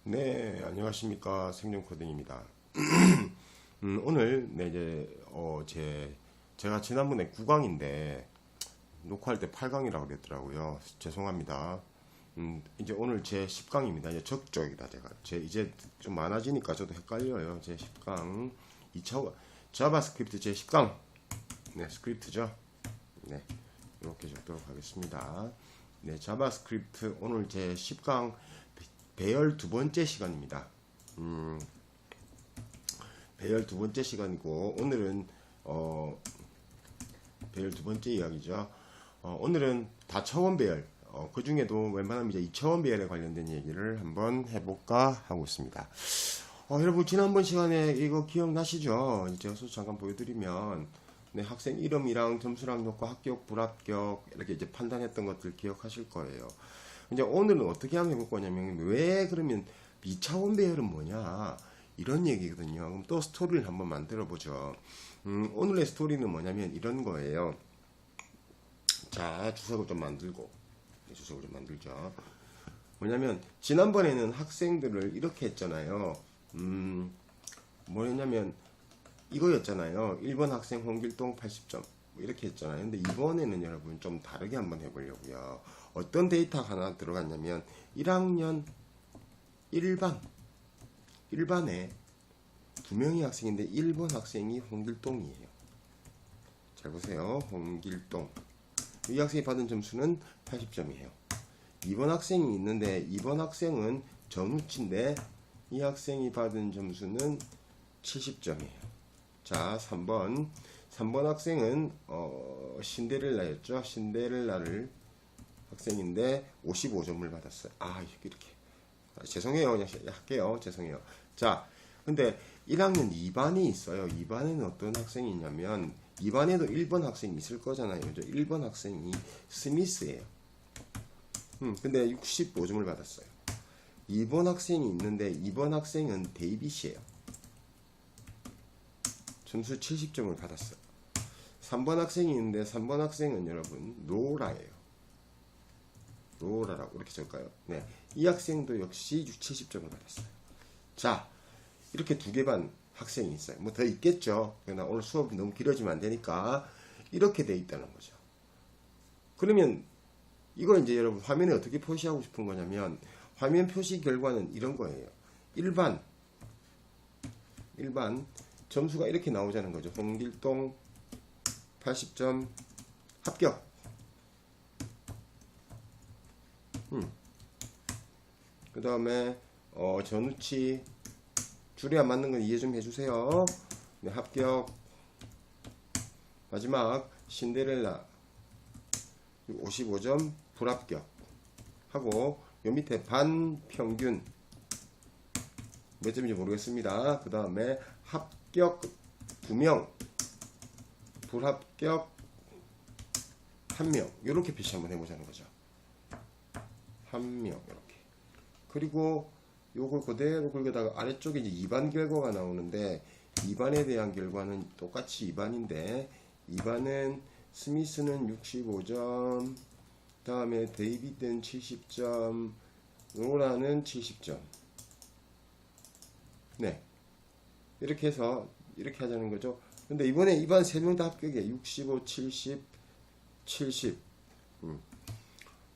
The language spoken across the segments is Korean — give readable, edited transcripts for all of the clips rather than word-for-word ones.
네, 안녕하십니까. 생존코딩입니다. 오늘, 네, 제가 지난번에 9강인데, 녹화할 때 8강이라고 그랬더라고요. 죄송합니다. 이제 오늘 제 10강입니다. 이제 적쪽이다, 제가. 이제 좀 많아지니까 저도 헷갈려요. 제 10강. 2차, 자바스크립트 제 10강. 네, 스크립트죠. 네, 이렇게 적도록 하겠습니다. 네, 자바스크립트 오늘 제 10강 배열 두 번째 시간입니다. 배열 두 번째 시간이고 오늘은 배열 두 번째 이야기죠. 오늘은 다차원 배열, 그 중에도 웬만하면 이제 2차원 배열에 관련된 얘기를 한번 해볼까 하고 있습니다. 여러분 지난번 시간에 이거 기억나시죠? 이제 잠깐 보여드리면 네, 학생 이름이랑 점수랑 효과, 합격, 불합격 이렇게 이제 판단했던 것들 기억하실 거예요. 이제 오늘은 어떻게 하면 해볼 거냐면 왜 그러면 2차원 배열은 뭐냐 이런 얘기거든요. 그럼 또 스토리를 한번 만들어 보죠. 오늘의 스토리는 뭐냐면 이런 거예요. 자, 주석을 좀 만들고 주석을 좀 만들죠. 뭐냐면 지난번에는 학생들을 이렇게 했잖아요. 뭐였냐면 이거였잖아요. 1번 학생 홍길동 80점 이렇게 했잖아요. 근데 이번에는 여러분 좀 다르게 한번 해보려고요. 어떤 데이터가 하나 들어갔냐면 1학년 1반에 두 명의 학생인데 1번 학생이 홍길동이에요. 잘 보세요. 홍길동. 이 학생이 받은 점수는 80점이에요. 2번 학생이 있는데 2번 학생은 전우치인데 이 학생이 받은 점수는 70점이에요. 자, 3번 학생은 신데렐라였죠. 신데렐라를 학생인데 55점을 받았어요. 이렇게. 죄송해요. 그냥 할게요. 죄송해요. 자, 근데 1학년 2반이 있어요. 2반에는 어떤 학생이 있냐면 2반에도 1번 학생이 있을 거잖아요. 1번 학생이 스미스예요. 근데 65점을 받았어요. 2번 학생이 있는데 2번 학생은 데이빗이에요. 점수 70점을 받았어요. 3번 학생이 있는데 3번 학생은 여러분 노라예요. 노라라고 이렇게 적을까요? 네, 이 학생도 역시 70점을 받았어요. 자, 이렇게 두 개 반 학생이 있어요. 뭐 더 있겠죠. 그러나 오늘 수업이 너무 길어지면 안 되니까 이렇게 돼 있다는 거죠. 그러면 이걸 이제 여러분 화면에 어떻게 표시하고 싶은 거냐면 화면 표시 결과는 이런 거예요. 1반 점수가 이렇게 나오자는 거죠. 홍길동 80점 합격. 그 다음에 전우치 줄이 안 맞는 건 이해 좀 해주세요. 네, 합격. 마지막 신데렐라 55점 불합격 하고 요 밑에 반평균 몇 점인지 모르겠습니다. 그 다음에 합격 2명 불합격 1명 이렇게 표시 한번 해보자는 거죠. 1명 이렇게. 그리고 요걸 그대로 긁어다가 아래쪽에 이제 2반 결과가 나오는데 2반에 대한 결과는 똑같이 2반인데 2반은 스미스는 65점 다음에 데이비드는 70점 노라는 70점. 네, 이렇게 해서 이렇게 하자는 거죠. 근데 이번에 2반 3명 다 합격이에요. 65, 70, 70.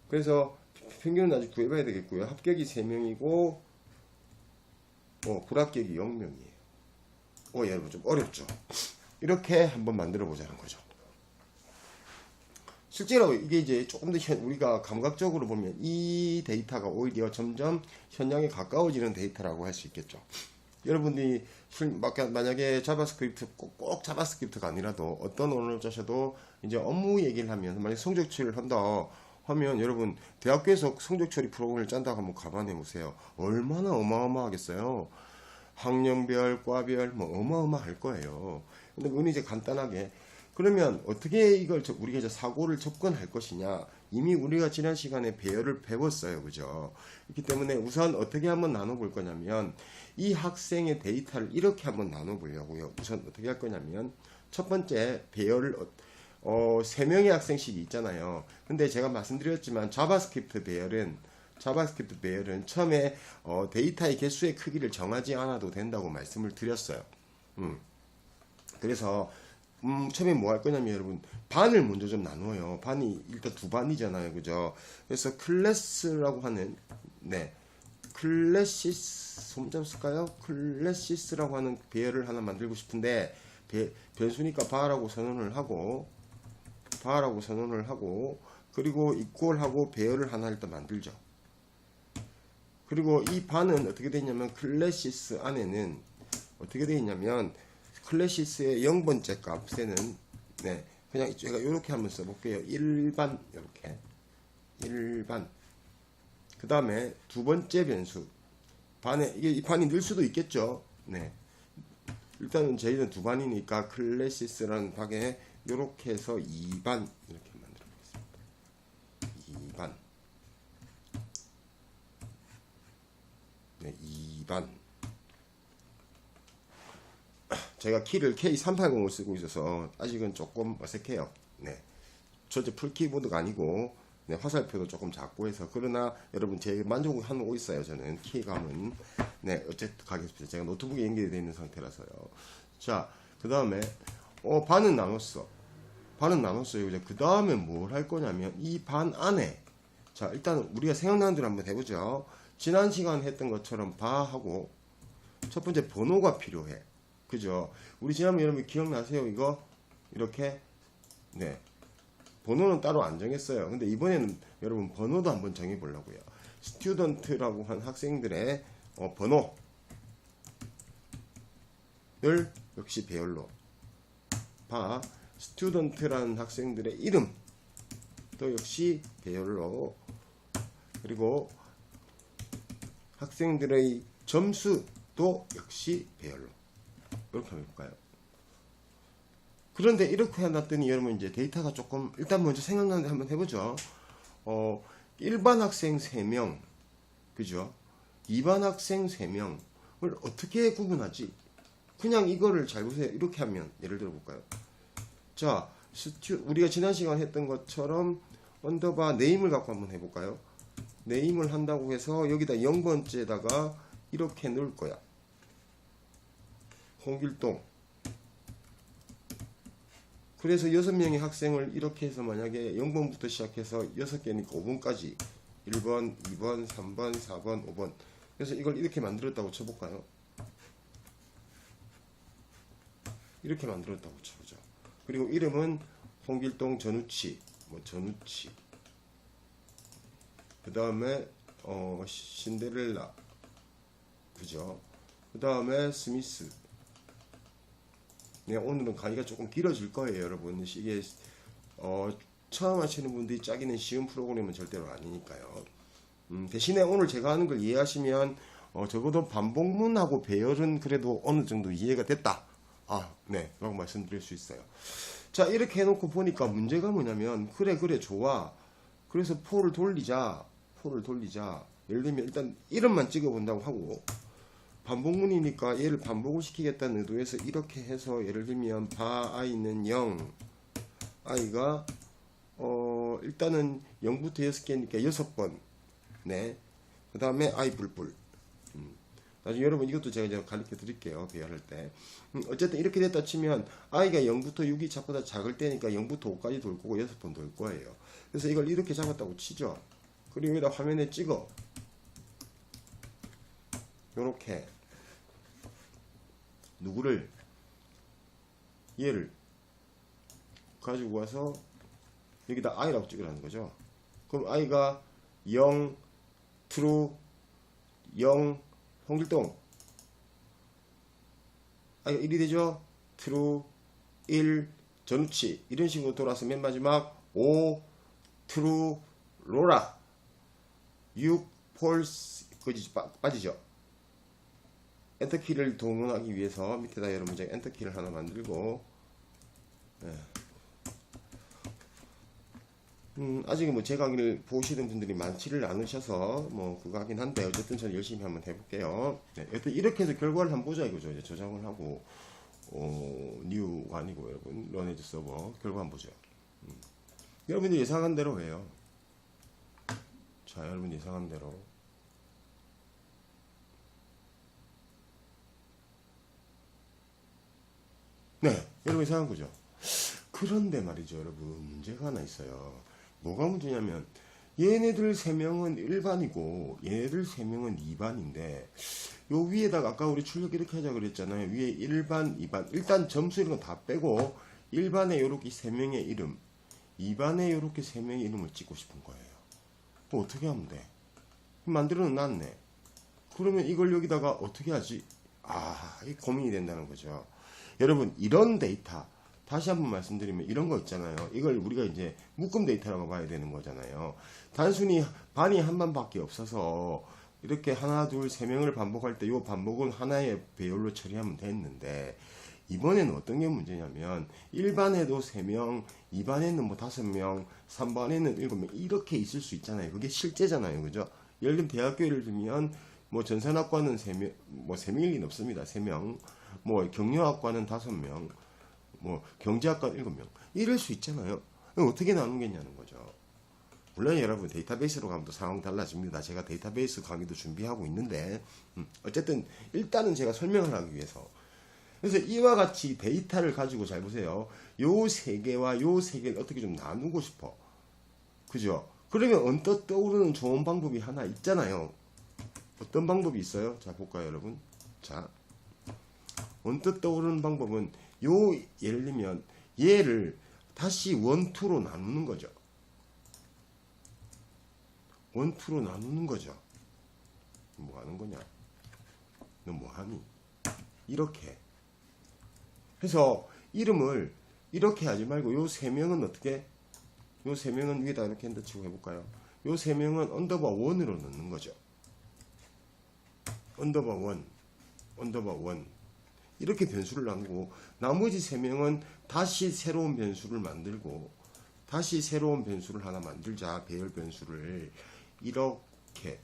그래서 평균은 아직 구해봐야 되겠고요. 합격이 3명이고 불합격이 0명이에요. 여러분 좀 어렵죠. 이렇게 한번 만들어 보자는 거죠. 실제로 이게 이제 조금 더 우리가 감각적으로 보면 이 데이터가 오히려 점점 현장에 가까워지는 데이터라고 할 수 있겠죠. 여러분들이 만약에 자바스크립트 꼭 자바스크립트가 아니라도 어떤 언어를 짜셔도 이제 업무 얘기를 하면 만약 성적 처리를 한다 하면 여러분 대학교에서 성적 처리 프로그램을 짠다고 한번 감안해 보세요. 얼마나 어마어마하겠어요. 학년별, 과별 뭐 어마어마할 거예요. 근데 그건 이제 간단하게 그러면 어떻게 이걸 우리가 이제 사고를 접근할 것이냐 이미 우리가 지난 시간에 배열을 배웠어요. 그죠? 그렇기 때문에 우선 어떻게 한번 나눠볼 거냐면 이 학생의 데이터를 이렇게 한번 나눠보려고요. 우선 어떻게 할 거냐면 첫 번째 배열을 3명의 학생씩이 있잖아요. 근데 제가 말씀드렸지만 자바스크립트 배열은 자바스크립트 배열은 처음에 데이터의 개수의 크기를 정하지 않아도 된다고 말씀을 드렸어요. 그래서 처음에 뭐 할 거냐면 여러분 반을 먼저 좀 나누어요. 반이 일단 두 반이잖아요, 그죠? 그래서 클래스라고 하는 클래시스 손좀 쓸까요? 클래시스라고 하는 배열을 하나 만들고 싶은데 변수니까 바라고 선언을 하고 그리고 이퀄하고 배열을 하나 일단 만들죠. 그리고 이 반은 어떻게 되어 있냐면 클래시스 안에는 어떻게 되어 있냐면 클래시스의 0번째 값에는 그냥 제가 이렇게 한번 써볼게요. 1반 이렇게 1반 그 다음에 두 번째 변수 반에 이게 이 반이 늘 수도 있겠죠. 일단은 저희는 두 반이니까 클래시스라는 방에 이렇게 해서 2반 이렇게 만들어 보겠습니다. 2반 2반 제가 키를 K380을 쓰고 있어서 아직은 조금 어색해요. 저제 풀키보드가 아니고 화살표도 조금 작고 해서 그러나 여러분 제 만족하고 있어요. 저는 키감은 어쨌든 가겠습니다. 제가 노트북에 연결이 되어 있는 상태라서요. 자, 그 다음에 반은 나눴어요. 그 다음에 뭘 할 거냐면 이 반 안에 자 일단 우리가 생각나는 대로 한번 해보죠. 지난 시간 했던 것처럼 바하고 첫 번째 번호가 필요해. 그죠? 우리 지난번에 여러분 기억나세요? 이거 이렇게 번호는 따로 안 정했어요. 근데 이번에는 여러분 번호도 한번 정해 보려고요. 스튜던트라고 한 학생들의 번호를 역시 배열로 스튜던트라는 학생들의 이름도 역시 배열로 그리고 학생들의 점수도 역시 배열로 이렇게 한번 해볼까요? 그런데 이렇게 해놨더니 여러분 이제 데이터가 조금 일단 먼저 생각나는데 한번 해보죠. 일반 학생 3명 그죠? 2반 학생 3명을 어떻게 구분하지? 그냥 이거를 잘 보세요. 이렇게 하면 예를 들어 볼까요? 자 우리가 지난 시간 했던 것처럼 언더바 네임을 갖고 한번 해볼까요? 네임을 한다고 해서 여기다 0번째에다가 이렇게 넣을 거야. 홍길동. 그래서 6명의 학생을 이렇게 해서 만약에 0번부터 시작해서 6개니까 5번까지 1번, 2번, 3번, 4번, 5번 그래서 이걸 이렇게 만들었다고 쳐볼까요? 이렇게 만들었다고 쳐보죠. 그리고 이름은 홍길동 전우치 전우치 그 다음에 신데렐라 그죠? 그 다음에 스미스 오늘은 강의가 조금 길어질 거예요, 여러분. 이게 처음 하시는 분들이 짜기는 쉬운 프로그램은 절대로 아니니까요. 대신에 오늘 제가 하는 걸 이해하시면 적어도 반복문하고 배열은 그래도 어느 정도 이해가 됐다. 라고 말씀드릴 수 있어요. 자, 이렇게 해놓고 보니까 문제가 뭐냐면 그래 좋아. 그래서 포를 돌리자. 예를 들면 일단 이름만 찍어본다고 하고 반복문이니까 얘를 반복을 시키겠다는 의도에서 이렇게 해서 예를 들면 바 i는 0 i가 일단은 0부터 6개니까 6번 그 다음에 i 뿔뿔 나중에 여러분 이것도 제가 가르쳐 드릴게요. 배열할 때 어쨌든 이렇게 됐다 치면 i가 0부터 6이 자꾸다 작을 때니까 0부터 5까지 돌 거고 6번 돌 거예요. 그래서 이걸 이렇게 잡았다고 치죠. 그리고 여기다 화면에 찍어 요렇게 누구를 얘를 가지고 와서 여기다 i라고 찍으라는 거죠. 그럼 i가 0 true 0 홍길동 i가 1이 되죠. true 1 전우치 이런 식으로 돌아서 맨 마지막 5 true 로라 6 false 거지 빠지죠. 엔터키를 동원하기 위해서 밑에다 여러분 제가 엔터키를 하나 만들고 아직 뭐 제 강의를 보시는 분들이 많지를 않으셔서 뭐 그거 하긴 한데 어쨌든 저는 열심히 한번 해볼게요. 여튼 이렇게 해서 결과를 한번 보자 이거죠. 이제 저장을 하고 뉴가 아니고 여러분 런에즈 서버 결과 한번 보죠. 여러분이 예상한 대로 해요. 자 자, 여러분 예상한 대로. 네, 여러분 예상한 거죠. 그런데 말이죠, 여러분. 문제가 하나 있어요. 뭐가 문제냐면, 얘네들 3명은 1반이고, 얘네들 3명은 2반인데, 요 위에다가 아까 우리 출력 이렇게 하자 그랬잖아요. 위에 1반, 2반. 일단 점수 이런 거 다 빼고, 1반에 요렇게 3명의 이름, 2반에 요렇게 3명의 이름을 찍고 싶은 거예요. 뭐 어떻게 하면 돼? 만들어 놨네. 그러면 이걸 여기다가 어떻게 하지? 아, 이 고민이 된다는 거죠. 여러분, 이런 데이터, 다시 한번 말씀드리면 이런 거 있잖아요. 이걸 우리가 이제 묶음 데이터라고 봐야 되는 거잖아요. 단순히 반이 한 반밖에 없어서 이렇게 하나, 둘, 세 명을 반복할 때 이 반복은 하나의 배열로 처리하면 됐는데, 이번에는 어떤 게 문제냐면 1반에도 3명, 2반에는 뭐 5명, 3반에는 7명 이렇게 있을 수 있잖아요. 그게 실제잖아요. 그죠? 예를 들면 대학교 예를 들면 뭐 전산학과는 3명, 뭐 3명일 리는 없습니다. 3명. 뭐 경영학과는 5명, 뭐 경제학과는 7명. 이럴 수 있잖아요. 어떻게 나누겠냐는 거죠. 물론 여러분 데이터베이스로 가면 또 상황 달라집니다. 제가 데이터베이스 강의도 준비하고 있는데 어쨌든 일단은 제가 설명을 하기 위해서, 그래서 이와 같이 데이터를 가지고 잘 보세요. 요 세 개와 요 세 개를 어떻게 좀 나누고 싶어. 그죠? 그러면 언뜻 떠오르는 좋은 방법이 하나 있잖아요. 어떤 방법이 있어요? 자, 볼까요, 여러분? 자, 언뜻 떠오르는 방법은 요, 예를 들면 얘를 다시 원투로 나누는 거죠. 원투로 나누는 거죠. 뭐 하는 거냐? 너 뭐 하니? 이렇게. 그래서 이름을 이렇게 하지 말고 요 3명은 어떻게? 요 3명은 위에다 이렇게 핸드 치고 해볼까요? 요 3명은 언더바 1으로 넣는 거죠. 언더바 1, 언더바 1. 이렇게 변수를 나누고 나머지 3명은 다시 새로운 변수를 만들고, 다시 새로운 변수를 하나 만들자. 배열 변수를 이렇게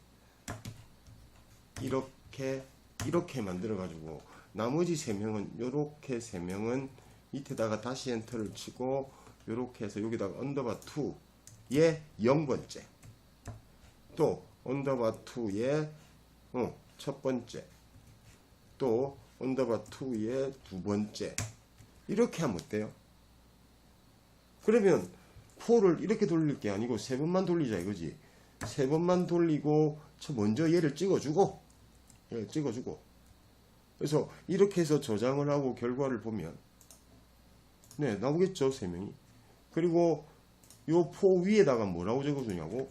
만들어 가지고 나머지 3명은 요렇게 3명은 밑에다가 다시 엔터를 치고 요렇게 해서 여기다가 언더바 2의 0번째, 또 언더바 2의 첫 번째, 또 언더바 2의 두 번째, 이렇게 하면 어때요? 그러면 4를 이렇게 돌릴 게 아니고 3번만 돌리자 이거지. 3번만 돌리고 먼저 얘를 찍어주고, 그래서 이렇게 해서 저장을 하고 결과를 보면 네, 나오겠죠, 3명이. 그리고 요 포 위에다가 뭐라고 적어주냐고,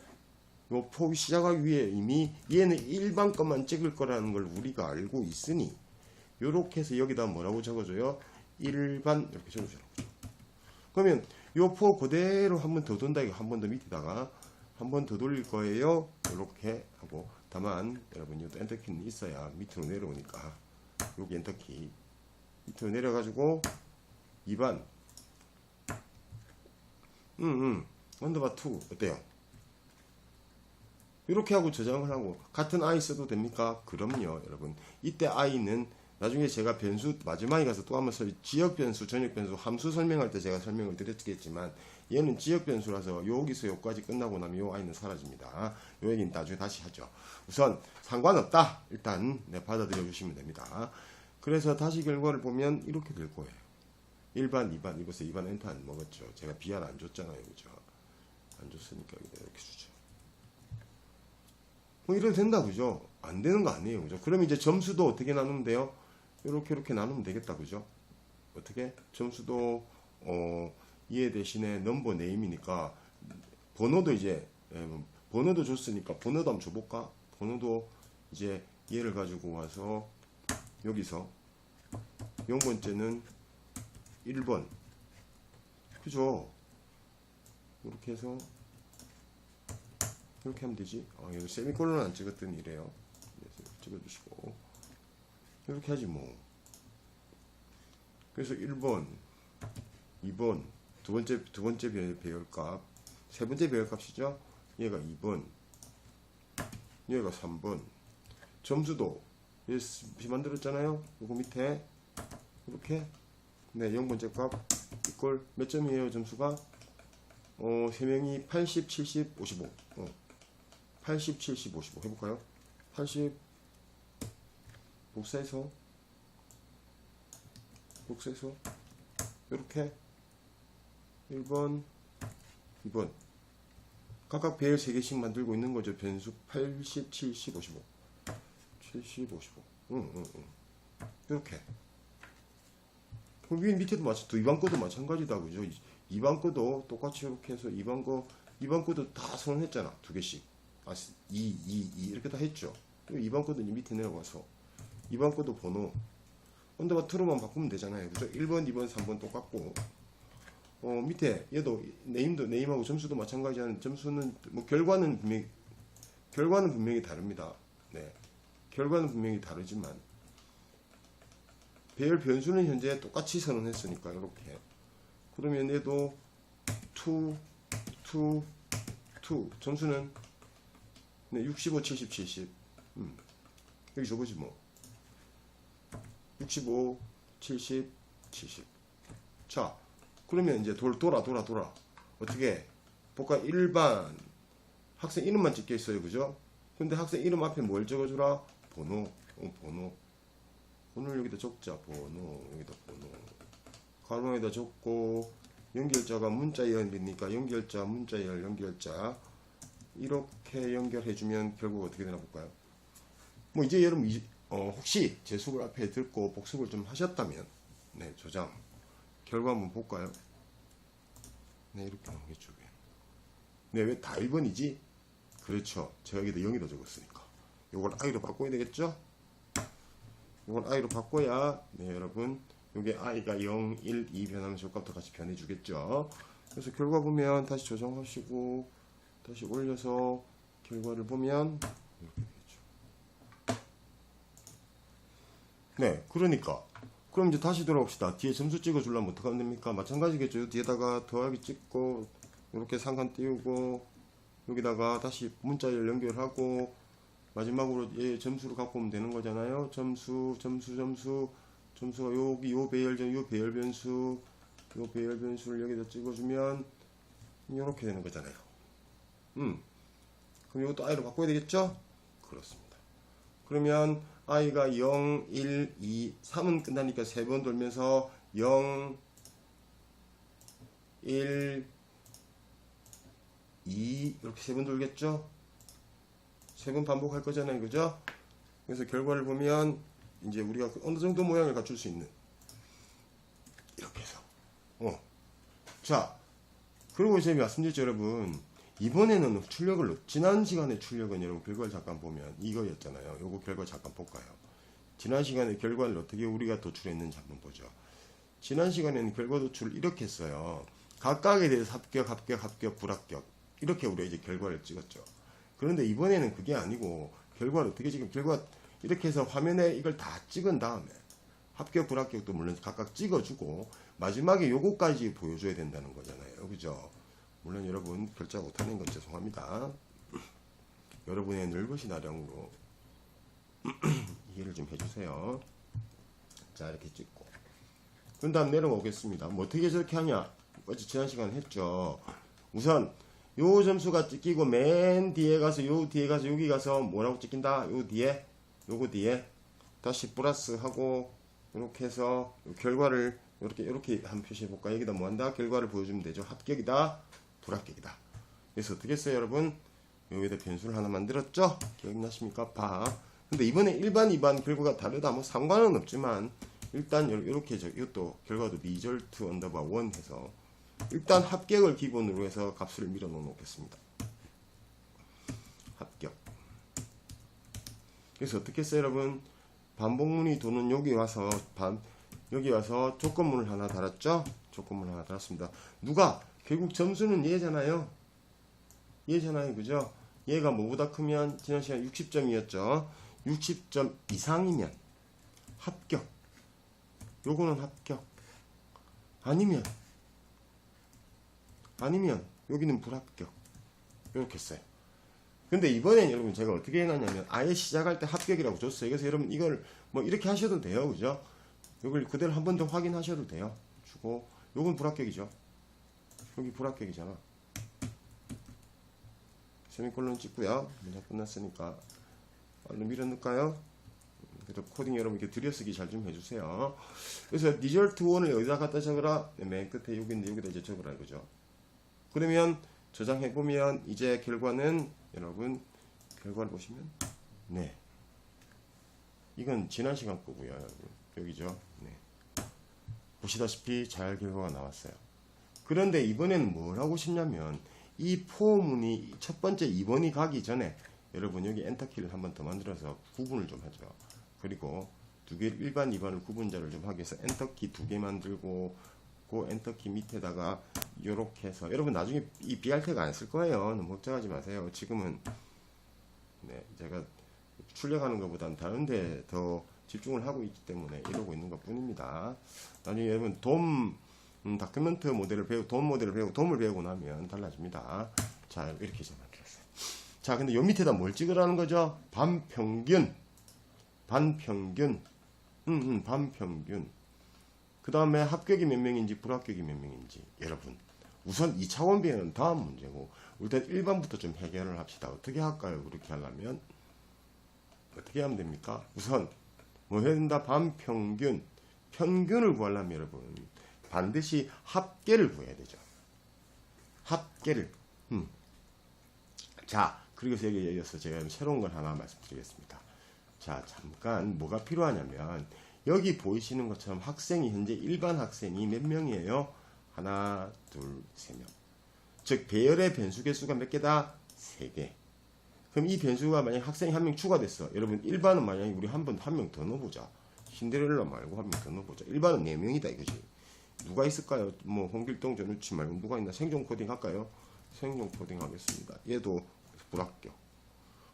요 포 시작하기 위해 이미 얘는 일반 것만 찍을 거라는 걸 우리가 알고 있으니 요렇게 해서 여기다 뭐라고 적어줘요? 일반 이렇게 적어주라고. 그러면 요 포 그대로 한 번 더 돈다. 이거 한 번 더 밑에다가 한 번 더 돌릴 거예요. 이렇게 하고, 다만 여러분 이것도 엔터키는 있어야 밑으로 내려오니까 여기 엔터키 밑으로 내려가지고 2반 언더바 2 어때요? 이렇게 하고 저장을 하고 같은 i 써도 됩니까? 그럼요, 여러분. 이때 i는 나중에 제가 변수 마지막에 가서 또 한번 지역 변수, 전역 변수, 함수 설명할 때 제가 설명을 드렸겠지만 얘는 지역 변수라서 여기서 여기까지 끝나고 나면 요 i는 사라집니다. 요 얘기는 나중에 다시 하죠. 우선 상관없다. 일단 받아들여 주시면 됩니다. 그래서 다시 결과를 보면 이렇게 될 거예요. 1반, 2반, 이것에 2반 엔터 안 먹었죠. 제가 BR 안 줬잖아요. 그죠? 안 줬으니까 이렇게 주죠. 뭐 이래도 된다. 그죠? 안 되는 거 아니에요. 그죠? 그럼 이제 점수도 어떻게 나누면 돼요? 이렇게 나누면 되겠다. 그죠? 어떻게? 점수도 얘 대신에 넘버 네임이니까 번호도 이제 번호도 줬으니까 번호도 한번 줘볼까? 번호도 이제 얘를 가지고 와서 여기서 0번째는 1번. 그죠? 이렇게 해서 이렇게 하면 되지. 여기 세미콜론 안 찍었더니 이래요. 찍어주시고 이렇게 하지 뭐. 그래서 1번, 2번, 두 번째 배열값, 세 번째 배열값이죠. 얘가 2번, 얘가 3번. 점수도 만들었잖아요. 요거 밑에 이렇게 네, 0번째 값 이꼴 몇 점이에요? 점수가 3명이 80, 70, 55. 80, 70, 55 해볼까요? 80 복사해서 이렇게 1번 2번 각각 배열 3개씩 만들고 있는 거죠. 변수 80, 70, 55 70, 55 이렇게. 그럼 위에 밑에도 마찬가지다. 2번 거도 마찬가지다. 그죠? 2번 거도 똑같이 이렇게 해서 2번 거도 다 선언했잖아. 2개씩. 2 이렇게 다 했죠. 2번 거도 밑에 내려가서 2번 거도 번호 언더바 트루만 바꾸면 되잖아요. 그죠? 1번, 2번, 3번 똑같고 밑에 얘도 네임하고 점수도 마찬가지한 점수는 뭐 결과는 분명히 다릅니다. 네. 결과는 분명히 다르지만 배열 변수는 현재 똑같이 선언했으니까 이렇게. 그러면 얘도 2 점수는 네, 65, 70, 70 여기 적어지 뭐 65, 70, 70 자 그러면 이제 돌아 어떻게 볼까? 일반 학생 이름만 찍혀 있어요. 그죠? 근데 학생 이름 앞에 뭘 적어주라? 번호를 여기다 적자. 여기다 번호 가로에다 적고 연결자가 문자열이니까 연결자 문자열 연결자 이렇게 연결해주면 결국 어떻게 되나 볼까요? 뭐 이제 여러분 혹시 제 수업을 앞에 듣고 복습을 좀 하셨다면 네 저장 결과 한번 볼까요? 네 이렇게 나오겠죠. 네 왜 다 1번이지? 그렇죠. 제가 여기다 0이라 적었으니까 요걸 i로 바꿔야 되겠죠? 요걸 i로 바꿔야 네 여러분 요게 i가 0, 1, 2 변하면서 효과부터 같이 변해주겠죠. 그래서 결과 보면 다시 조정하시고 다시 올려서 결과를 보면 이렇게 되겠죠. 네 그러니까 그럼 이제 다시 돌아옵시다. 뒤에 점수 찍어주려면 어떻게 하면 됩니까? 마찬가지겠죠. 뒤에다가 더하기 찍고 이렇게 상관 띄우고 여기다가 다시 문자열 연결하고 마지막으로 얘 점수를 갖고 오면 되는 거잖아요. 점수가 여기 요 배열 변수를 여기다 찍어주면 이렇게 되는 거잖아요. 그럼 이것도 i로 바꿔야 되겠죠? 그렇습니다. 그러면 i가 0, 1, 2, 3은 끝나니까 3번 돌면서 0, 1, 2 이렇게 3번 돌겠죠? 3번 반복할 거잖아요. 그죠? 그래서 결과를 보면 이제 우리가 어느 정도 모양을 갖출 수 있는 이렇게 해서 자 그리고 이제 말씀드렸죠 여러분. 이번에는 출력을 지난 시간의 출력은 여러분 결과를 잠깐 보면 이거였잖아요. 요거 결과 잠깐 볼까요? 지난 시간에 결과를 어떻게 우리가 도출했는지 한번 보죠. 지난 시간에는 결과 도출을 이렇게 했어요. 각각에 대해서 합격, 불합격 이렇게 우리가 이제 결과를 찍었죠. 그런데 이번에는 그게 아니고 결과를 어떻게 지금 결과 이렇게 해서 화면에 이걸 다 찍은 다음에 합격, 불합격도 물론 각각 찍어주고 마지막에 요거까지 보여줘야 된다는 거잖아요. 그죠? 물론 여러분 결자 못하는 건 죄송합니다. 여러분의 넓으신 아량으로 이해를 좀 해주세요. 자 이렇게 찍고 그 다음 내려오겠습니다. 뭐 어떻게 저렇게 하냐? 어제 지난 시간에 했죠. 우선 요 점수가 찍히고 맨 뒤에 가서 여기 가서 뭐라고 찍힌다? 요거 뒤에 다시 플러스 하고 이렇게 해서 결과를 이렇게 한번 표시해 볼까? 여기다 뭐 한다? 결과를 보여주면 되죠. 합격이다, 불합격이다. 그래서 어떻게 했어요, 여러분? 여기다 변수를 하나 만들었죠? 기억나십니까? 근데 이번에 일반, 2반 결과가 다르다. 뭐 상관은 없지만 일단 이렇게 이것도 결과도 result underbar 1 해서 일단 합격을 기본으로 해서 값을 밀어 놓겠습니다. 합격. 그래서 어떻게 했어요, 여러분? 반복문이 도는 여기 와서 조건문을 하나 달았죠? 조건문을 하나 달았습니다. 누가? 결국 점수는 얘잖아요. 그죠? 얘가 뭐보다 크면 지난 시간 60점이었죠. 60점 이상이면 합격. 요거는 합격. 아니면 여기는 불합격. 이렇게 써요. 근데 이번엔 여러분 제가 어떻게 해놨냐면 아예 시작할 때 합격이라고 줬어요. 그래서 여러분 이걸 뭐 이렇게 하셔도 돼요. 그죠? 이걸 그대로 한 번 더 확인하셔도 돼요. 주고 요건 불합격이죠. 여기 불합격이잖아. 세미콜론 찍고요. 문장 끝났으니까 얼른 밀어 넣을까요? 그래서 코딩 여러분 이렇게 들여쓰기 잘 좀 해주세요. 그래서 result 1을 여기다 갖다 적어라. 맨 끝에 여기인데 여기다 이제 적어라 이거죠. 그러면 저장해보면 이제 결과는 여러분 결과를 보시면 네 이건 지난 시간 거고요. 여러분 여기죠. 네. 보시다시피 잘 결과가 나왔어요. 그런데 이번에는 뭘 하고 싶냐면 이 포문이 첫 번째 2번이 가기 전에 여러분 여기 엔터키를 한 번 더 만들어서 구분을 좀 하죠. 그리고 두 개, 1번, 2번을 구분자를 좀 하기 위해서 엔터키 2개 만들고 그 엔터키 밑에다가 요렇게 해서 여러분 나중에 이 BRT가 안 쓸 거예요. 너무 걱정하지 마세요. 지금은 네, 제가 출력하는 것보다는 다른 데 더 집중을 하고 있기 때문에 이러고 있는 것 뿐입니다. 나중에 여러분 다큐멘트 모델을 배우고 돔을 배우고 나면 달라집니다. 자, 이렇게 좀 만들었어요. 자, 근데 요 밑에다 뭘 찍으라는 거죠? 반평균. 반평균. 그 다음에 합격이 몇 명인지 불합격이 몇 명인지. 여러분, 우선 2차원 비행은 다음 문제고, 일단 1번부터 좀 해결을 합시다. 어떻게 할까요? 그렇게 하려면. 어떻게 하면 됩니까? 우선, 뭐 해야 된다? 반평균. 평균을 구하려면 여러분, 반드시 합계를 구해야 되죠. 합계를. 자, 그래서 여기에 이어서 제가 새로운 걸 하나 말씀드리겠습니다. 자, 잠깐 뭐가 필요하냐면 여기 보이시는 것처럼 학생이 현재 일반 학생이 몇 명이에요? 하나, 둘, 세 명. 즉 배열의 변수 개수가 몇 개다? 3개. 그럼 이 변수가 만약 학생이 한 명 추가됐어. 여러분 일반은 만약에 우리 한 명 더 넣어보자. 신데렐라 말고 한 명 더 넣어보자. 일반은 4명이다 이거지. 누가 있을까요? 뭐 홍길동 전우치 말고 누가 있나? 생존 코딩 할까요? 생존 코딩 하겠습니다. 얘도 불합격.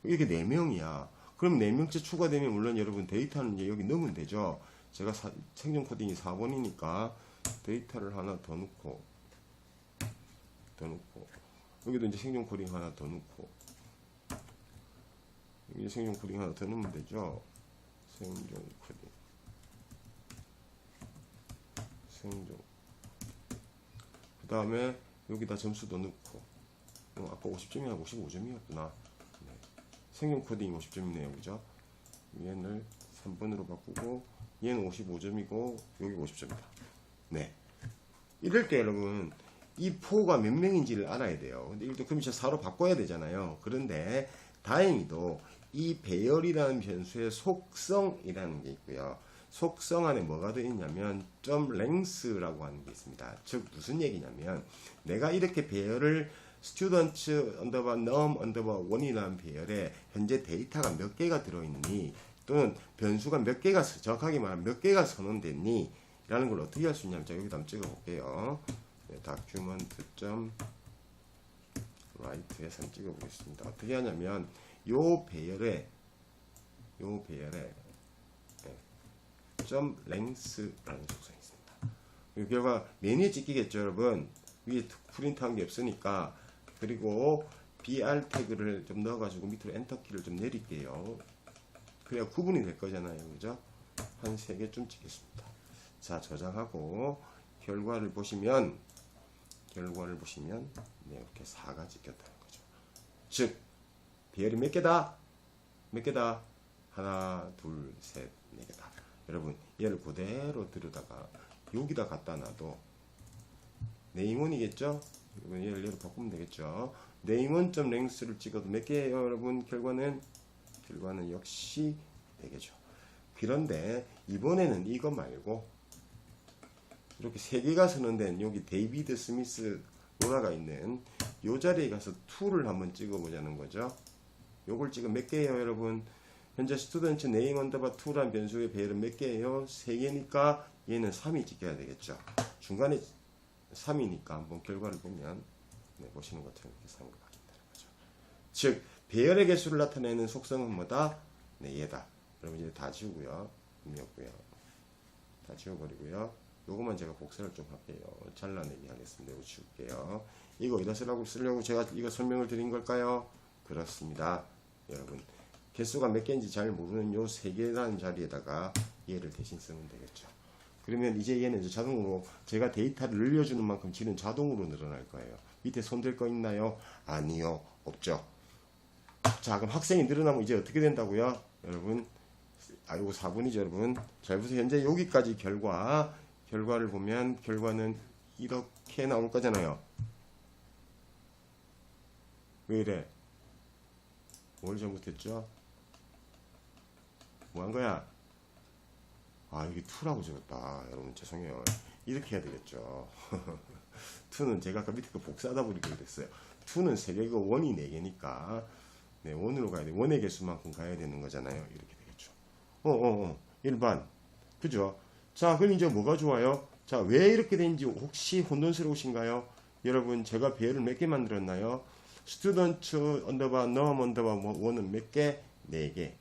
이게 4명이야. 그럼 4명째 추가되면 물론 여러분 데이터는 이제 여기 넣으면 되죠. 제가 생존 코딩이 4번이니까 데이터를 하나 더 넣고 여기도 이제 생존 코딩 하나 더 넣고 여기 생존 코딩 하나 더 넣으면 되죠. 생존 그 다음에 여기다 점수도 넣고 아까 50점이나 55점이었구나. 네. 생존 코딩 50점이네요. 그죠? 얘를 3번으로 바꾸고 얘는 55점이고 여기 50점이다. 네. 이럴 때 여러분 이 포가 몇 명인지를 알아야 돼요. 근데 일단 그럼 이제 4로 바꿔야 되잖아요. 그런데 다행히도 이 배열이라는 변수의 속성이라는 게 있고요. 속성 안에 뭐가 되어 있냐면 .length라고 하는 게 있습니다. 즉 무슨 얘기냐면 내가 이렇게 배열을 student underbar num underbar 1이라는 배열에 현재 데이터가 몇 개가 들어있니 또는 변수가 몇 개가 정확하게 말하면 몇 개가 선언됐니 라는 걸 어떻게 할 수 있냐면 자 여기다 한번 찍어 볼게요. 네, document.write에서 한번 찍어 보겠습니다. 어떻게 하냐면 요 배열에 .length라는 속성이 있습니다. 이 결과 메뉴에 찍히겠죠 여러분. 위에 프린트한 게 없으니까. 그리고 br 태그를 좀 넣어가지고 밑으로 엔터키를 좀 내릴게요. 그래야 구분이 될 거잖아요. 그죠? 한 3개쯤 찍겠습니다. 자, 저장하고 결과를 보시면 네, 이렇게 4가 찍혔다는 거죠. 즉 배열이 몇 개다? 하나, 둘, 셋, 4개다. 여러분 얘를 그대로 들여다가 여기다 갖다 놔도 네임원이겠죠? 얘를 바꾸면 되겠죠? 네임원.length를 찍어도 몇 개예요 여러분? 결과는 역시 4개죠. 그런데 이번에는 이거 말고 이렇게 3개가 선언된 여기 데이비드 스미스 로라가 있는 요 자리에 가서 2를 한번 찍어 보자는 거죠. 요걸 찍으면 몇 개예요 여러분? 현재 스튜던트 네임 언더바 2라는 변수의 배열은 몇 개예요? 3개니까 얘는 3이 찍혀야 되겠죠. 중간에 3이니까 한번 결과를 보면 네, 보시는 것처럼 이렇게 3을 바뀐다는 거죠. 즉 배열의 개수를 나타내는 속성은 뭐다? 네, 얘다. 여러분 이제 다 지우고요. 의미없고요. 다 지워버리고요. 요것만 제가 복사를 좀 할게요. 잘라내기 하겠습니다. 이거 지울게요. 이거 어디다 쓰려고 제가 이거 설명을 드린 걸까요? 그렇습니다. 여러분 개수가 몇 개인지 잘 모르는 요 3개라는 자리에다가 얘를 대신 쓰면 되겠죠. 그러면 이제 얘는 이제 자동으로 제가 데이터를 늘려주는 만큼 지는 자동으로 늘어날 거예요. 밑에 손댈 거 있나요? 아니요. 없죠. 자, 그럼 학생이 늘어나면 이제 어떻게 된다고요? 여러분, 이거 4분이죠, 여러분. 잘 보세요. 현재 여기까지 결과를 보면 결과는 이렇게 나올 거잖아요. 왜 이래? 뭘 잘못했죠? 뭐 한 거야? 이게 2라고 적었다. 여러분, 죄송해요. 이렇게 해야 되겠죠. 2는 제가 아까 밑에 거 복사하다 보니까 그랬어요. 2는 3개고 1이 4개니까 네, 1으로 가야 돼. 1의 개수만큼 가야 되는 거잖아요. 이렇게 되겠죠. 일반. 그죠? 자, 그럼 이제 뭐가 좋아요? 자, 왜 이렇게 된지 혹시 혼돈스러우신가요? 여러분, 제가 배열을 몇 개 만들었나요? 스튜던트 언더바 넘 언더바 1은 몇 개? 4개.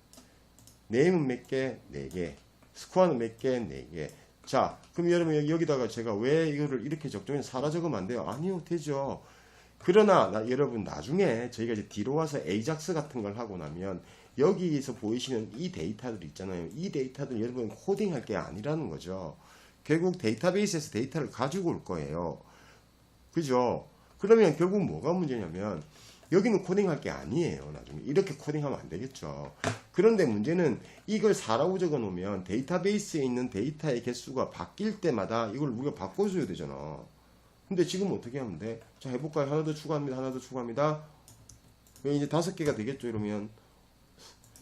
네임은 몇 개? 4개. 스코어는 몇 개? 4개. 자, 그럼 여러분 여기다가 제가 왜 이거를 이렇게 적정해서 사라 적으면 안 돼요? 아니요, 되죠. 그러나 여러분 나중에 저희가 이제 뒤로 와서 에이작스 같은 걸 하고 나면 여기에서 보이시는 이 데이터들 있잖아요. 이 데이터들 여러분 코딩할 게 아니라는 거죠. 결국 데이터베이스에서 데이터를 가지고 올 거예요. 그죠? 그러면 결국 뭐가 문제냐면 여기는 코딩할 게 아니에요. 나중에 이렇게 코딩하면 안 되겠죠. 그런데 문제는 이걸 4라고 적어 놓으면 데이터베이스에 있는 데이터의 개수가 바뀔 때마다 이걸 우리가 바꿔줘야 되잖아. 근데 지금 어떻게 하면 돼? 자, 해볼까요? 하나 더 추가합니다. 하나 더 추가합니다. 이제 5개가 되겠죠. 이러면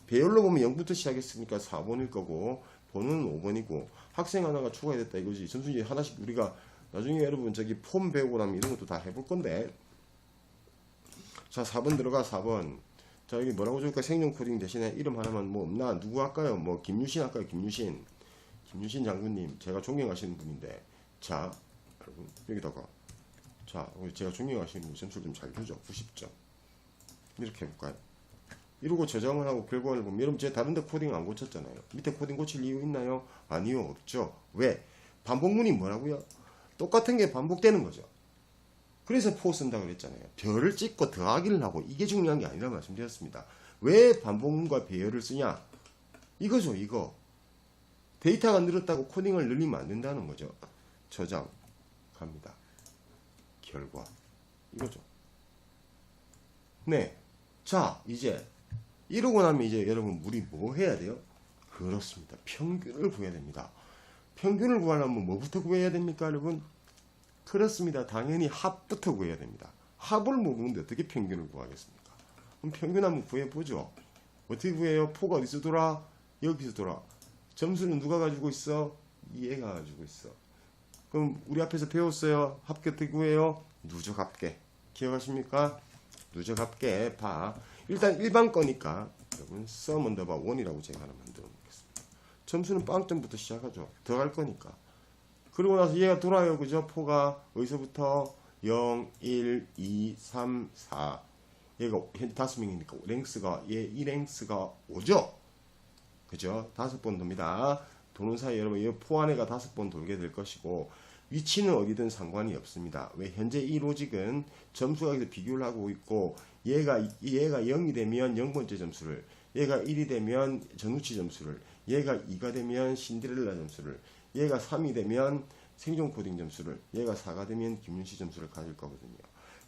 배열로 보면 0부터 시작했으니까 4번일 거고 번호는 5번이고 학생 하나가 추가됐다 이거지. 점수 이제 하나씩 우리가 나중에 여러분 저기 폼 배우고 나면 이런 것도 다 해볼 건데. 자, 4번 들어가. 4번. 자, 여기 뭐라고 적을까? 생존 코딩 대신에 이름 하나만 뭐 없나? 누구 할까요? 뭐 김유신 할까요? 김유신 장군님, 제가 존경하시는 분인데. 자, 여러분 여기다가 자, 제가 존경하시는 분 점수를 좀 잘 주죠. 90점. 이렇게 해볼까요? 이러고 저장을 하고 결과를 보면 여러분 제가 다른데 코딩 안 고쳤잖아요. 밑에 코딩 고칠 이유 있나요? 아니요, 없죠. 왜? 반복문이 뭐라고요? 똑같은 게 반복되는 거죠. 그래서 포 쓴다고 그랬잖아요. 별을 찍고 더하기를 하고 이게 중요한 게 아니라 말씀드렸습니다. 왜 반복문과 배열을 쓰냐? 이거죠, 이거. 데이터가 늘었다고 코딩을 늘리면 안 된다는 거죠. 저장 갑니다. 결과 이거죠. 네. 자, 이제 이러고 나면 이제 여러분 우리 뭐 해야 돼요? 그렇습니다. 평균을 구해야 됩니다. 평균을 구하려면 뭐부터 구해야 됩니까, 여러분? 그렇습니다. 당연히 합부터 구해야 됩니다. 합을 모르는데 어떻게 평균을 구하겠습니까? 그럼 평균 한번 구해보죠. 어떻게 구해요? 포가 어디서 돌아? 여기서 돌아. 점수는 누가 가지고 있어? 얘가 가지고 있어. 그럼 우리 앞에서 배웠어요. 합계 어떻게 구해요? 누적 합계. 기억하십니까? 누적 합계 봐. 일단 일반 거니까 여러분 sum 언더바 1이라고 제가 하나 만들어 놓겠습니다. 점수는 빵점부터 시작하죠. 들어갈 거니까. 그러고 나서 얘가 돌아요. 그죠? 포가 어디서부터 0, 1, 2, 3, 4. 얘가 현재 5명이니까 랭스가 이 랭스가 5죠. 그죠? 5번 돕니다. 도는 사이 여러분 이 포 안에가 5번 돌게 될 것이고 위치는 어디든 상관이 없습니다. 왜? 현재 이 로직은 점수가 여기서 비교를 하고 있고 얘가 0이 되면 0번째 점수를, 얘가 1이 되면 전우치 점수를, 얘가 2가 되면 신데렐라 점수를, 얘가 3이 되면 생존 코딩 점수를, 얘가 4가 되면 김윤시 점수를 가질 거거든요.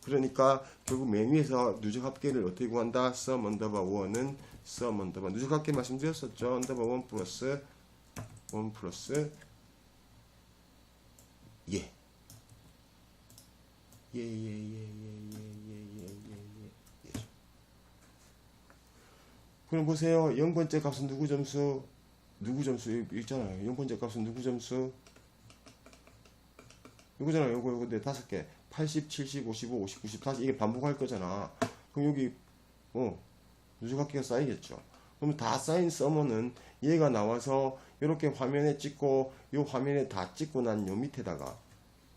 그러니까 결국 맨 위에서 누적 합계를 어떻게 구한다? sum 언더바 1은 sum 언더바 누적 합계 말씀드렸었죠. 언더바 1 플러스 1 플러스 예. 그럼 보세요. 0번째 값은 누구 점수? 누구 점수? 있잖아요. 0번째 값은 누구 점수? 이거잖아요. 요거 근데 5개. 80, 70, 55, 50, 90, 40 이게 반복할 거잖아. 그럼 여기 누적 합계가 쌓이겠죠. 그럼 다 쌓인 서머는 얘가 나와서 이렇게 화면에 찍고 요 화면에 다 찍고 난 요 밑에다가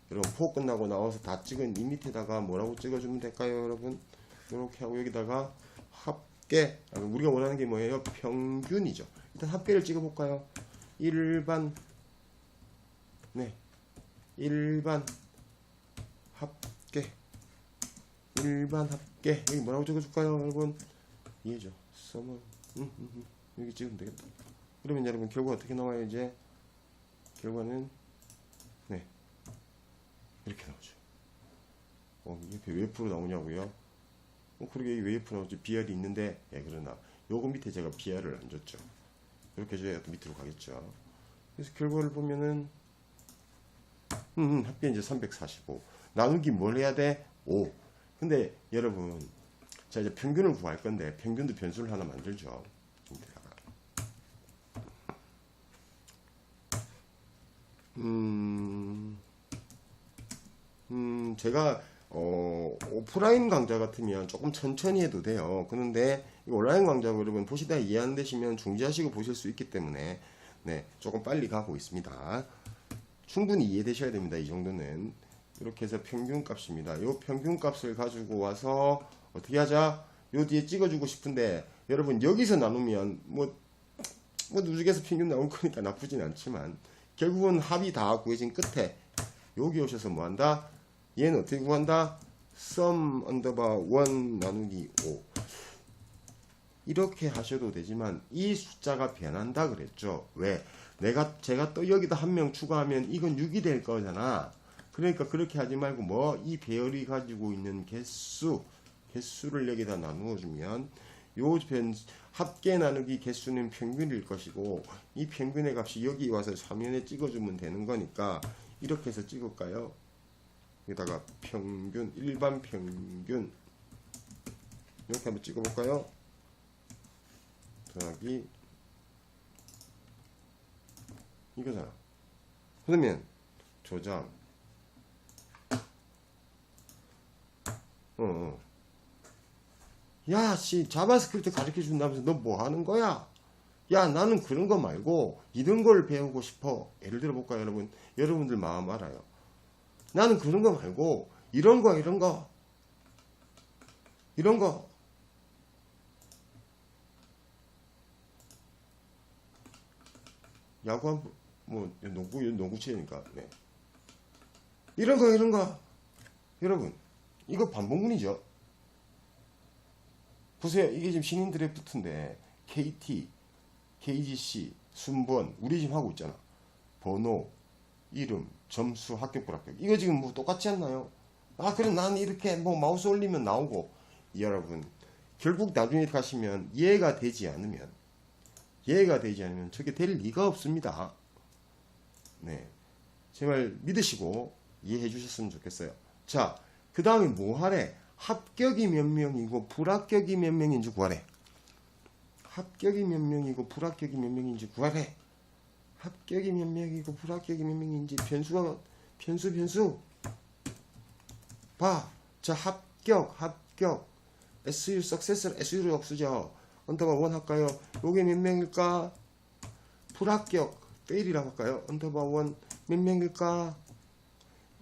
여러분 포 끝나고 나와서 다 찍은 이 밑에다가 뭐라고 찍어주면 될까요, 여러분? 이렇게 하고 여기다가 합계. 우리가 원하는 게 뭐예요? 평균이죠. 일단 합계를 찍어볼까요? 일반 합계. 일반 합계. 여기 뭐라고 적어줄까요, 여러분? 이해죠. 서머. 여기 찍으면 되겠다. 그러면 여러분 결과 어떻게 나와요? 이제 결과는 이렇게 나오죠. 이렇게 왜 프로 나오냐고요? 그러게 웨이프 나오지 BR이 있는데 그러나 요거 밑에 제가 BR을 안 줬죠. 이렇게 줘야 또 밑으로 가겠죠. 그래서 결과를 보면은 합계 이제 345 나누기 뭘 해야 돼? 5. 근데 여러분 자 이제 평균을 구할 건데 평균도 변수를 하나 만들죠. 제가 오프라인 강좌 같으면 조금 천천히 해도 돼요. 그런데 온라인 강좌 여러분 보시다 이해 안 되시면 중지하시고 보실 수 있기 때문에 네, 조금 빨리 가고 있습니다. 충분히 이해되셔야 됩니다. 이 정도는. 이렇게 해서 평균 값입니다. 이 평균 값을 가지고 와서 어떻게 하자? 요 뒤에 찍어주고 싶은데 여러분 여기서 나누면 뭐 누적해서 평균 나올 거니까 나쁘진 않지만 결국은 합이 다 구해진 끝에 여기 오셔서 뭐 한다? 얘는 어떻게 구한다? sum underbar 1 나누기 5 이렇게 하셔도 되지만 이 숫자가 변한다 그랬죠. 왜? 제가 또 여기다 한 명 추가하면 이건 6이 될 거잖아. 그러니까 그렇게 하지 말고 뭐 이 배열이 가지고 있는 개수를 여기다 나누어 주면 요 합계 나누기 개수는 평균일 것이고 이 평균의 값이 여기 와서 화면에 찍어주면 되는 거니까 이렇게 해서 찍을까요? 여기다가 평균, 일반 평균 이렇게 한번 찍어볼까요? 더하기 이거잖아. 그러면 저장 야, 자바스크립트 가르쳐 준다면서 너 뭐 하는 거야? 야, 나는 그런 거 말고 이런 걸 배우고 싶어. 예를 들어 볼까요, 여러분? 여러분들 마음 알아요. 나는 그런 거 말고 이런 거 야구 뭐 농구 치니까 네. 이런 거 여러분 이거 반복문이죠. 보세요. 이게 지금 신인 드래프트인데 KT, KGC, 순번 우리 지금 하고 있잖아. 번호, 이름, 점수, 합격, 불합격. 이거 지금 뭐 똑같지 않나요? 그럼 난 이렇게 뭐 마우스 올리면 나오고 여러분 결국 나중에 가시면 이해가 되지 않으면 저게 될 리가 없습니다. 네, 제발 믿으시고 이해해 주셨으면 좋겠어요. 자, 그 다음에 뭐 하래? 합격이 몇 명이고 불합격이 몇 명인지 구하래. 합격이 몇 명이고 불합격이 몇 명인지 구하래. 합격이 몇 명이고 불합격이 몇 명인지 변수 봐. 자, 합격 SU 석세스를 SU로 쓰죠. 언더바 1 할까요? 요게 몇 명일까? 불합격 fail이라고 할까요? 언더바 1 몇 명일까?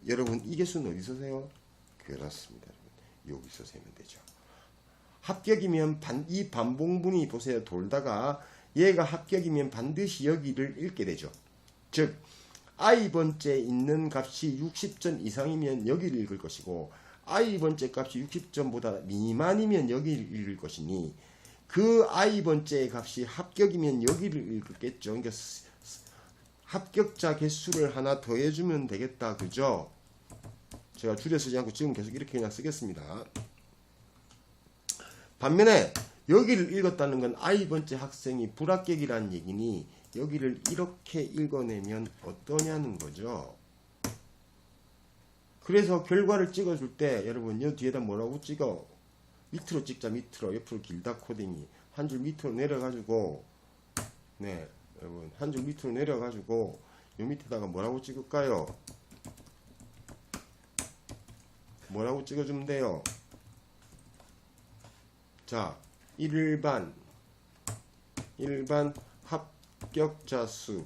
여러분 이 개수는 어디서 세요? 그렇습니다. 여러분 여기서 세면 되죠. 합격이면 이 반복문이 보세요. 돌다가 얘가 합격이면 반드시 여기를 읽게 되죠. 즉 i번째 있는 값이 60점 이상이면 여기를 읽을 것이고 i번째 값이 60점보다 미만이면 여기를 읽을 것이니 그 i번째 값이 합격이면 여기를 읽겠죠. 그러니까 합격자 개수를 하나 더해주면 되겠다. 그죠? 제가 줄여 쓰지 않고 지금 계속 이렇게 그냥 쓰겠습니다. 반면에 여기를 읽었다는 건 i번째 학생이 불합격이라는 얘기니 여기를 이렇게 읽어내면 어떠냐는 거죠. 그래서 결과를 찍어줄 때 여러분 이 뒤에다 뭐라고 찍어? 밑으로 찍자. 밑으로. 옆으로 길다 코딩이 한 줄 밑으로 내려가지고 네 여러분 한 줄 밑으로 내려가지고 요 밑에다가 뭐라고 찍을까요? 뭐라고 찍어주면 돼요? 자, 일반 합격자 수.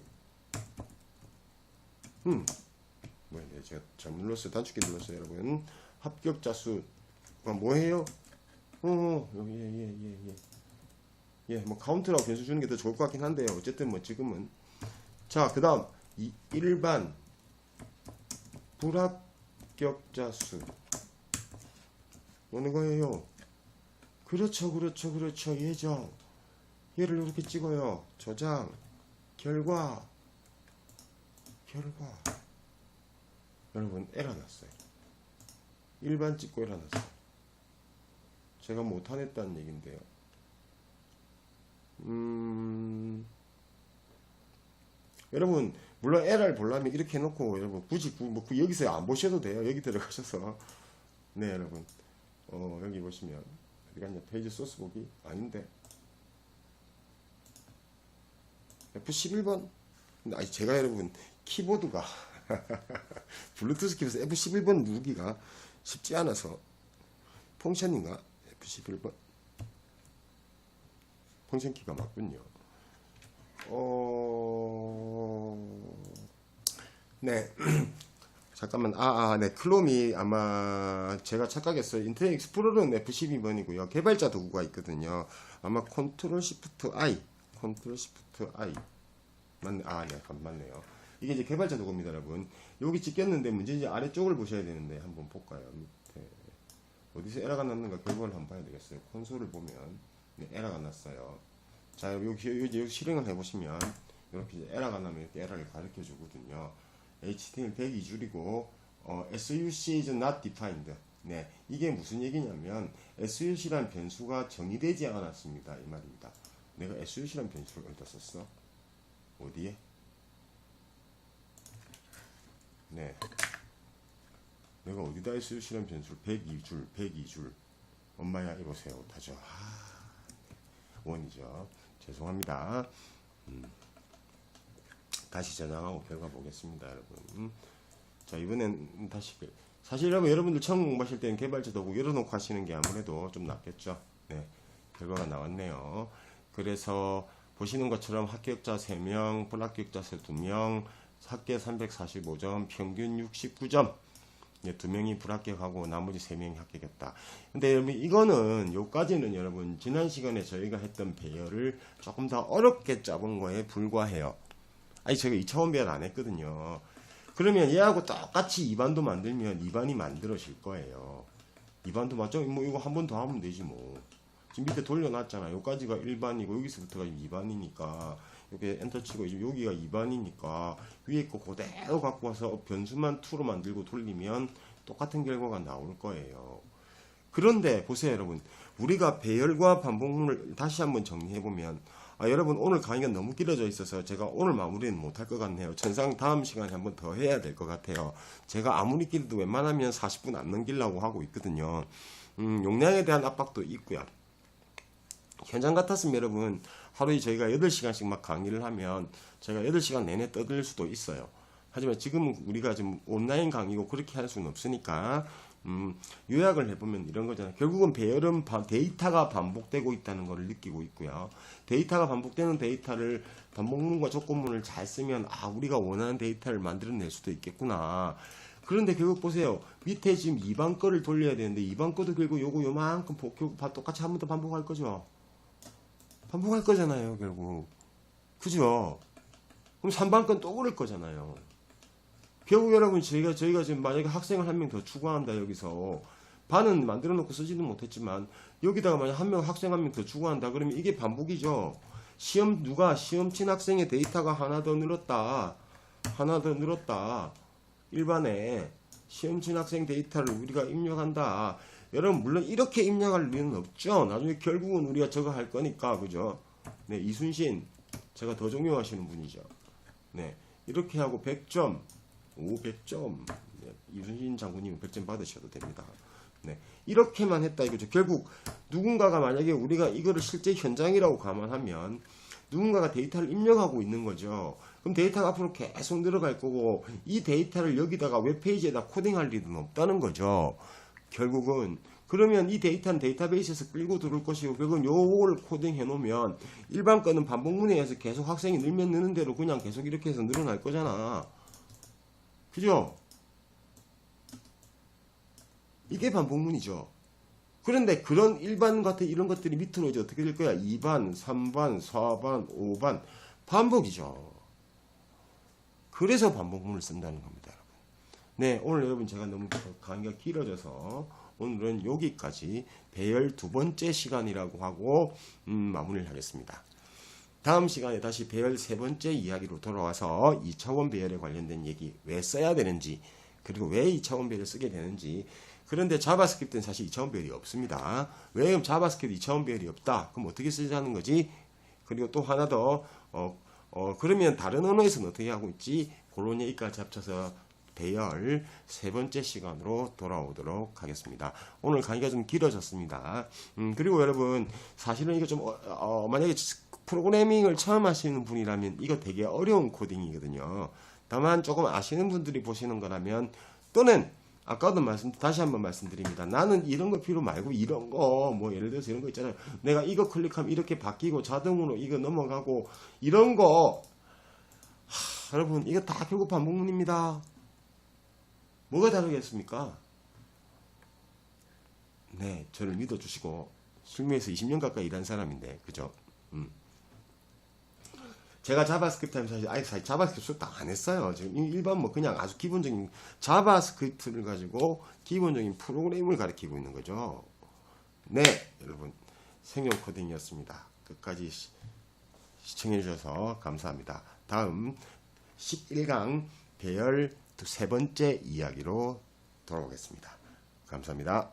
뭐야, 제가 잘못 눌렀어요. 단축키 눌렀어요, 여러분. 합격자 수가 뭐예요? 예, 뭐 카운트라고 변수 주는 게 더 좋을 것 같긴 한데요. 어쨌든 뭐 지금은. 자, 그 다음 일반 불합격자 수. 뭐는 거예요? 그렇죠. 예정. 얘를 이렇게 찍어요. 저장. 결과. 여러분, 에러 났어요. 일반 찍고 에러 났어요. 제가 못하냈다는 얘긴데요. 여러분 물론 에러를 보려면 이렇게 해놓고 여러분 굳이 여기서 안 보셔도 돼요. 여기 들어가셔서 네 여러분 여기 보시면 어디갔냐 페이지 소스 보기 아닌데 F11번 아니 제가 여러분 키보드가 블루투스 키에서 F11번 누르기가 쉽지 않아서 펑션인가 F11번 펑션 키가 맞군요. 네. 잠깐만, 네. 클롬이 아마 제가 착각했어요. 인터넷 익스플로러는 F12번이고요. 개발자 도구가 있거든요. 아마 컨트롤 시프트 I. 맞네. 네. 맞네요. 이게 이제 개발자 도구입니다, 여러분. 여기 찍혔는데 문제는 아래쪽을 보셔야 되는데 한번 볼까요? 밑에. 어디서 에러가 났는가 결과를 한번 봐야 되겠어요. 콘솔을 보면 네, 에러가 났어요. 자, 여기 실행을 해보시면 이렇게 에러가 나면 이렇게 에러를 가르쳐 주거든요. HTML 102줄이고 SUC is not defined. 네, 이게 무슨 얘기냐면 SUC란 변수가 정의되지 않았습니다. 이 말입니다. 내가 SUC란 변수를 어디다 썼어? 어디에? 네, 내가 어디다 SUC란 변수를 102줄 엄마야 이보세요. 다죠. 원이죠. 죄송합니다. 다시 저장하고 결과 보겠습니다, 여러분. 자, 이번엔 다시 사실 여러분들 처음 공부하실 때는 개발자 도구 열어놓고 하시는 게 아무래도 좀 낫겠죠. 네, 결과가 나왔네요. 그래서 보시는 것처럼 합격자 3명, 불합격자 2명, 합계 345점, 평균 69점. 2명이 불합격하고 나머지 3명이 합격했다. 근데 여러분 이거는 요까지는 여러분 지난 시간에 저희가 했던 배열을 조금 더 어렵게 짜본 거에 불과해요. 아니 제가 2차원 배열 안 했거든요. 그러면 얘하고 똑같이 2반도 만들면 2반이 만들어질 거예요. 2반도 맞죠? 뭐 이거 한 번 더 하면 되지 뭐. 지금 밑에 돌려놨잖아. 여기까지가 1반이고 여기서부터가 2반이니까 이렇게 엔터 치고 이제 여기가 2반이니까 위에 거 그대로 갖고 와서 변수만 2로 만들고 돌리면 똑같은 결과가 나올 거예요. 그런데 보세요 여러분, 우리가 배열과 반복문을 다시 한번 정리해보면 여러분 오늘 강의가 너무 길어져 있어서 제가 오늘 마무리는 못할 것 같네요. 전상 다음 시간에 한번 더 해야 될 것 같아요. 제가 아무리 길어도 웬만하면 40분 안 넘기려고 하고 있거든요. 용량에 대한 압박도 있고요. 현장 같았으면 여러분 하루에 저희가 8시간씩 막 강의를 하면 제가 8시간 내내 떠들 수도 있어요. 하지만 지금은 우리가 지금 온라인 강의고 그렇게 할 수는 없으니까 요약을 해보면 이런 거잖아요. 결국은 배열은 데이터가 반복되고 있다는 것을 느끼고 있고요. 데이터가 반복되는 데이터를 반복문과 조건문을 잘 쓰면 우리가 원하는 데이터를 만들어낼 수도 있겠구나. 그런데 결국 보세요. 밑에 지금 2반 거를 돌려야 되는데 2반 거도 결국 요만큼 똑같이 한 번 더 반복할 거죠. 반복할 거잖아요, 결국. 그죠? 그럼 3반 건 또 그럴 거잖아요. 결국 여러분, 저희가 지금 만약에 학생을 한 명 더 추가한다, 여기서. 반은 만들어 놓고 쓰지는 못했지만, 여기다가 만약 학생 한 명 더 추가한다, 그러면 이게 반복이죠. 시험 친 학생의 데이터가 하나 더 늘었다. 일반에 시험 친 학생 데이터를 우리가 입력한다. 여러분 물론 이렇게 입력할 일은 없죠. 나중에 결국은 우리가 저거 할 거니까 그죠. 네, 이순신 제가 더 존경하시는 분이죠. 네, 이렇게 하고 100점 500점 네, 이순신 장군님 100점 받으셔도 됩니다. 네, 이렇게만 했다 이거죠. 결국 누군가가 만약에 우리가 이거를 실제 현장이라고 감안하면 누군가가 데이터를 입력하고 있는 거죠. 그럼 데이터가 앞으로 계속 늘어갈 거고 이 데이터를 여기다가 웹페이지에다 코딩할 일은 없다는 거죠. 결국은 그러면 이 데이터는 데이터베이스에서 끌고 들어올 것이고 결국은 요걸 코딩해 놓으면 일반 거는 반복문에 의해서 계속 학생이 늘면 느는 대로 그냥 계속 이렇게 해서 늘어날 거잖아. 그죠? 이게 반복문이죠. 그런데 그런 일반 같은 이런 것들이 밑으로 이제 어떻게 될 거야? 2반, 3반, 4반, 5반 반복이죠. 그래서 반복문을 쓴다는 겁니다, 여러분. 네, 오늘 여러분 제가 너무 강의가 길어져서 오늘은 여기까지 배열 2번째 시간이라고 하고 마무리를 하겠습니다. 다음 시간에 다시 배열 3번째 이야기로 돌아와서 2차원 배열에 관련된 얘기 왜 써야 되는지 그리고 왜 2차원 배열을 쓰게 되는지 그런데 자바스크립트는 사실 2차원 배열이 없습니다. 왜 그럼 자바스크립트 2차원 배열이 없다? 그럼 어떻게 쓰자는 거지? 그리고 또 하나 더, 그러면 다른 언어에서는 어떻게 하고 있지? 그런 얘기까지 합쳐서 배열 세 번째 시간으로 돌아오도록 하겠습니다. 오늘 강의가 좀 길어졌습니다. 그리고 여러분, 사실은 이거 좀, 만약에 프로그래밍을 처음 하시는 분이라면 이거 되게 어려운 코딩이거든요. 다만 조금 아시는 분들이 보시는 거라면, 또는 아까도 다시 한번 말씀드립니다. 나는 이런 거 필요 말고 이런 거, 뭐 예를 들어서 이런 거 있잖아요. 내가 이거 클릭하면 이렇게 바뀌고 자동으로 이거 넘어가고 이런 거, 여러분 이거 다 결국 반복문입니다. 뭐가 다르겠습니까? 네, 저를 믿어주시고 실무에서 20년 가까이 일한 사람인데, 그죠? 제가 자바스크립트 하면 사실 자바스크립트 수업 다 안 했어요. 지금 일반 뭐 그냥 아주 기본적인 자바스크립트를 가지고 기본적인 프로그램을 가르치고 있는 거죠. 네, 여러분 생존 코딩이었습니다. 끝까지 시청해 주셔서 감사합니다. 다음 11강 배열 세 번째 이야기로 돌아오겠습니다. 감사합니다.